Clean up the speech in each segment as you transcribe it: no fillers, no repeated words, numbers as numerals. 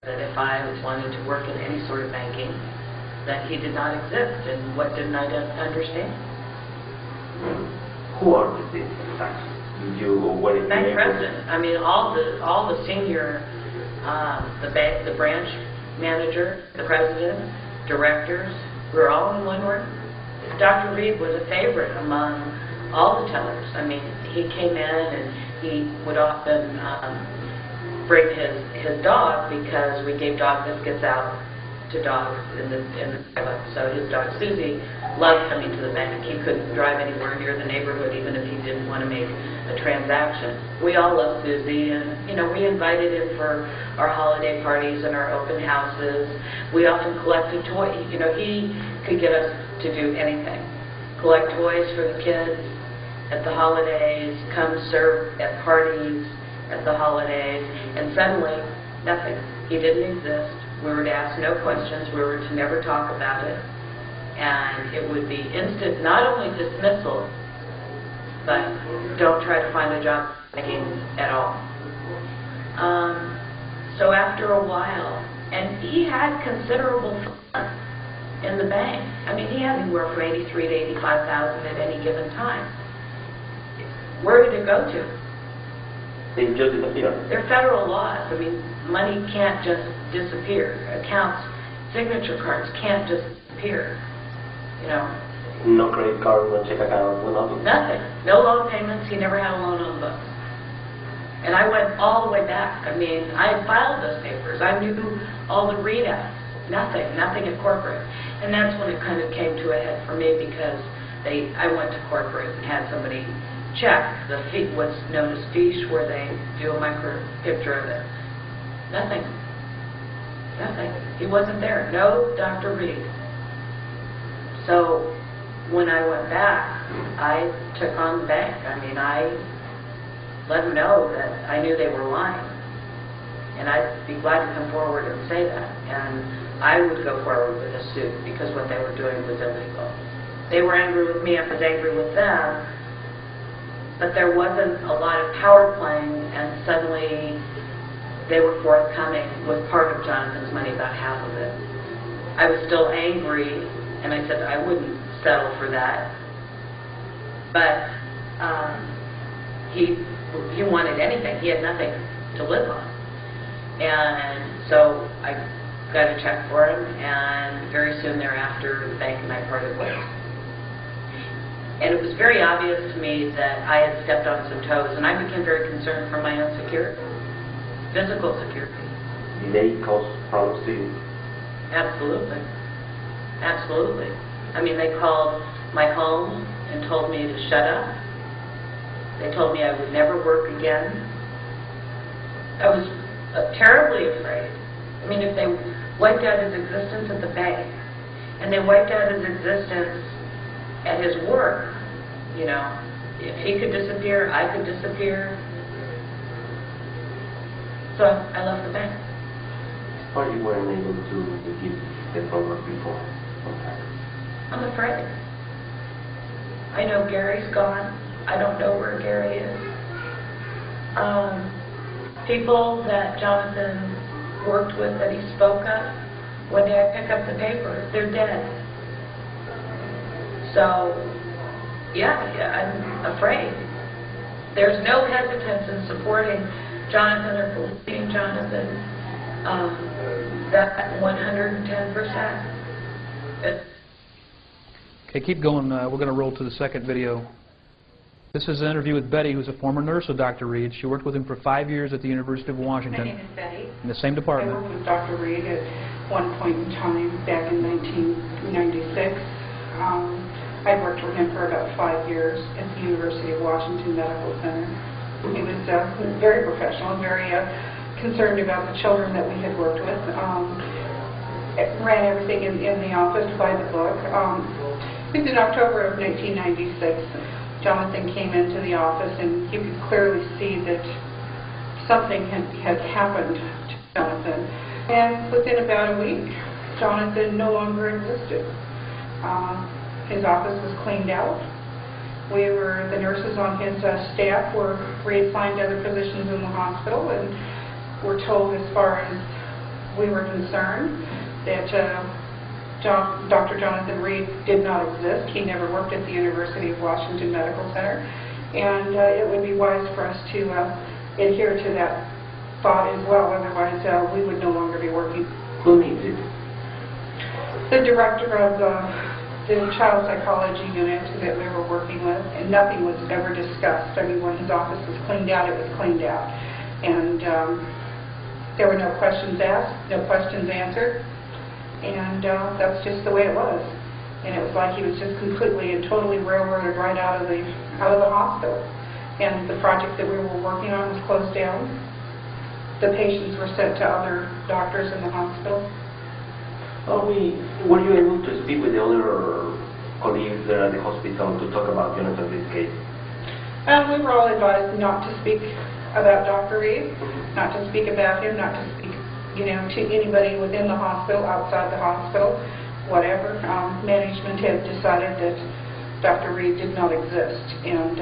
that if I wanted to work in any sort of banking, that he did not exist, and what didn't I understand? Who are these exactly? Bank president. I mean, all the senior, the branch manager, the president, directors, we're all in one room. Dr. Reed was a favorite among all the tellers. I mean, he came in and he would often bring his dog, because we gave dog biscuits out to dogs in the so his dog Susie loved coming to the bank. He couldn't drive anywhere near the neighborhood even if he didn't want to make a transaction. We all loved Susie, and we invited him for our holiday parties and our open houses. We often collected toys. He could get us to do anything. Collect toys for the kids at the holidays, come serve at parties at the holidays, and suddenly nothing. He didn't exist. We were to ask no questions. We were to never talk about it. And it would be instant, not only dismissal, but don't try to find a job again at all. So after a while, and he had considerable fun in the bank. I mean, he had anywhere from $83,000 to $85,000 at any given time. Where did it go to? They just disappear. They're federal laws. I mean, money can't just disappear. Accounts, signature cards can't just disappear. No credit card, no check account, no nothing. Nothing. No loan payments. He never had a loan on the books. And I went all the way back. I mean, I had filed those papers. I knew all the readouts. Nothing at corporate. And that's when it kind of came to a head for me, because I went to corporate and had somebody check the what's known as fiche, where they do a micro picture of it. Nothing. He wasn't there. No Dr. Reed. So when I went back, I took on the bank. I mean, I let them know that I knew they were lying. And I'd be glad to come forward and say that. And I would go forward with a suit, because what they were doing was illegal. They were angry with me, I was angry with them. But there wasn't a lot of power playing, and suddenly they were forthcoming with part of Jonathan's money, about half of it. I was still angry, and I said I wouldn't settle for that. But he wanted anything. He had nothing to live on. And so I got a check for him, and very soon thereafter, the bank and I parted ways. And it was very obvious to me that I had stepped on some toes, and I became very concerned for my own security, physical security. Did they cause problems to you? Absolutely. Absolutely. I mean, they called my home and told me to shut up. They told me I would never work again. I was terribly afraid. I mean, if they wiped out his existence at the bank, and they wiped out his existence at his work, if he could disappear, I could disappear. So I left the bank. Why you weren't able to give the program before? I'm afraid. I know Gary's gone. I don't know where Gary is. People that Jonathan worked with, that he spoke of, one day I pick up the paper, they're dead. So, yeah, I'm afraid. There's no hesitance in supporting Jonathan or believing Jonathan. That 110%. Okay, keep going. We're going to roll to the second video. This is an interview with Betty, who's a former nurse of Dr. Reed. She worked with him for 5 years at the University of Washington. My name is Betty. In the same department. I worked with Dr. Reed at one point in time back in 1996. I worked with him for about 5 years at the University of Washington Medical Center. He was very professional and very concerned about the children that we had worked with. Ran everything in the office by the book. It was in October of 1996. Jonathan came into the office, and you could clearly see that something had happened to Jonathan. And within about a week, Jonathan no longer existed. His office was cleaned out. The nurses on his staff were reassigned to other positions in the hospital, and were told, as far as we were concerned that Dr. Jonathan Reed did not exist. He never worked at the University of Washington Medical Center, and it would be wise for us to adhere to that thought as well, otherwise we would no longer be working. Who needs it? The director of the child psychology unit that we were working with, and nothing was ever discussed. I mean, when his office was cleaned out, it was cleaned out. And there were no questions asked, no questions answered, and that's just the way it was. And it was like he was just completely and totally railroaded right out of the hospital. And the project that we were working on was closed down. The patients were sent to other doctors in the hospital. Were you able to speak with the other colleagues there at the hospital to talk about Jonathan Reed's case? We were all advised not to speak about Dr. Reed, not to speak about him, not to speak, to anybody within the hospital, outside the hospital, whatever. Management had decided that Dr. Reed did not exist, and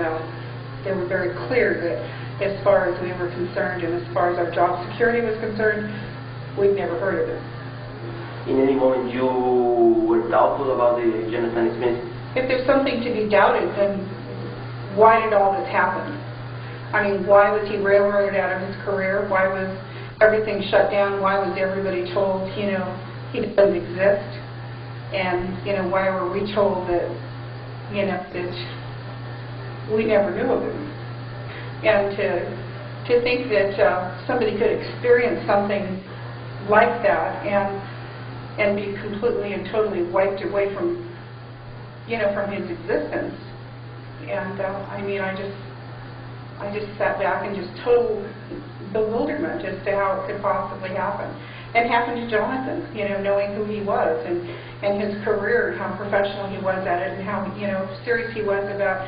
they were very clear that as far as we were concerned and as far as our job security was concerned, we'd never heard of him. In any moment you were doubtful about the Jonathan Smith? If there's something to be doubted, then why did all this happen? I mean, why was he railroaded out of his career? Why was everything shut down? Why was everybody told, he doesn't exist? And, why were we told that, that we never knew of him? And to think that somebody could experience something like that and be completely and totally wiped away from, from his existence. And I just sat back in just total bewilderment as to how it could possibly happen. And happened to Jonathan, knowing who he was and his career, how professional he was at it, and how, serious he was about,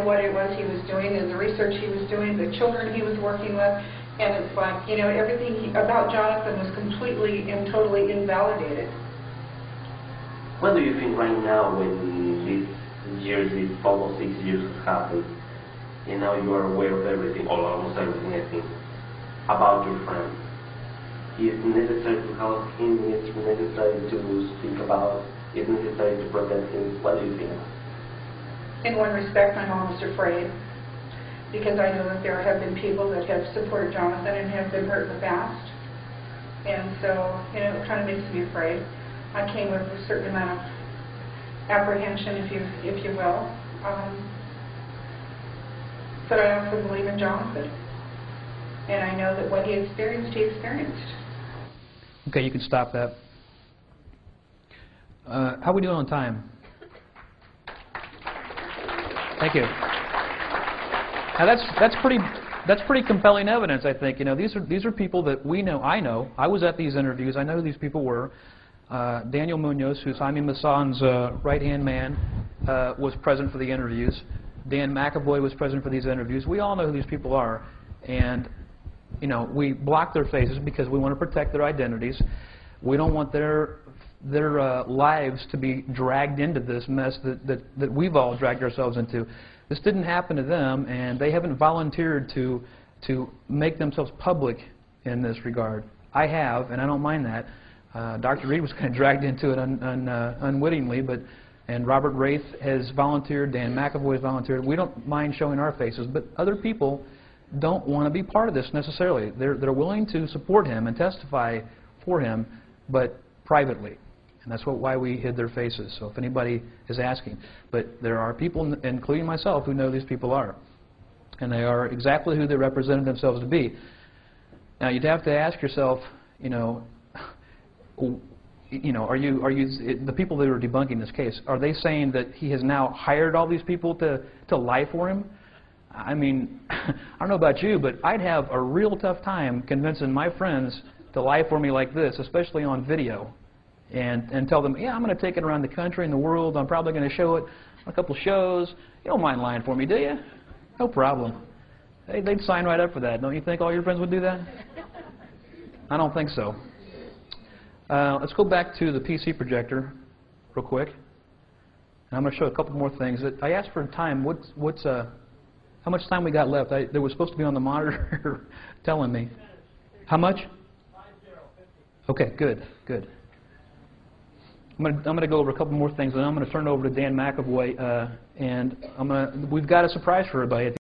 what it was he was doing and the research he was doing, the children he was working with. And it's like, everything about Jonathan was completely and totally invalidated. What do you think right now when these almost 6 years have happened, and now you are aware of everything, or almost everything, I think, about your friend? Is it necessary to help him? Is it necessary to speak about? Is it necessary to protect him? What do you think? In one respect, I'm almost afraid, because I know that there have been people that have supported Jonathan and have been hurt in the past. And so, it kind of makes me afraid. I came with a certain amount of apprehension, if you will. But I also believe in Jonathan. And I know that what he experienced, he experienced. Okay, you can stop that. How are we doing on time? Thank you. Now that's pretty compelling evidence, I think. These are people that we know. I was at these interviews. I know who these people were. Daniel Munoz, who's Jaime Maussan's right-hand man, was present for the interviews. Dan McAvoy was present for these interviews. We all know who these people are, and we block their faces because we want to protect their identities. We don't want their lives to be dragged into this mess that we've all dragged ourselves into. This didn't happen to them, and they haven't volunteered to make themselves public in this regard. I have, and I don't mind that. Dr. Reed was kind of dragged into it unwittingly, and Robert Wraith has volunteered, Dan McAvoy has volunteered. We don't mind showing our faces, but other people don't want to be part of this necessarily. They're willing to support him and testify for him, but privately. And that's why we hid their faces, so if anybody is asking. But there are people, including myself, who know these people are. And they are exactly who they represented themselves to be. Now, you'd have to ask yourself, are the people that are debunking this case, are they saying that he has now hired all these people to lie for him? I mean, I don't know about you, but I'd have a real tough time convincing my friends to lie for me like this, especially on video, and tell them, yeah, I'm going to take it around the country and the world. I'm probably going to show it on a couple shows. You don't mind lying for me, do you? No problem. They'd sign right up for that. Don't you think all your friends would do that? I don't think so. Let's go back to the PC projector real quick. And I'm going to show a couple more things. I asked for time. How much time we got left? There was supposed to be on the monitor telling me. How much? Okay, good, good. I'm going to go over a couple more things, and I'm going to turn it over to Dan McAvoy, and we've got a surprise for everybody.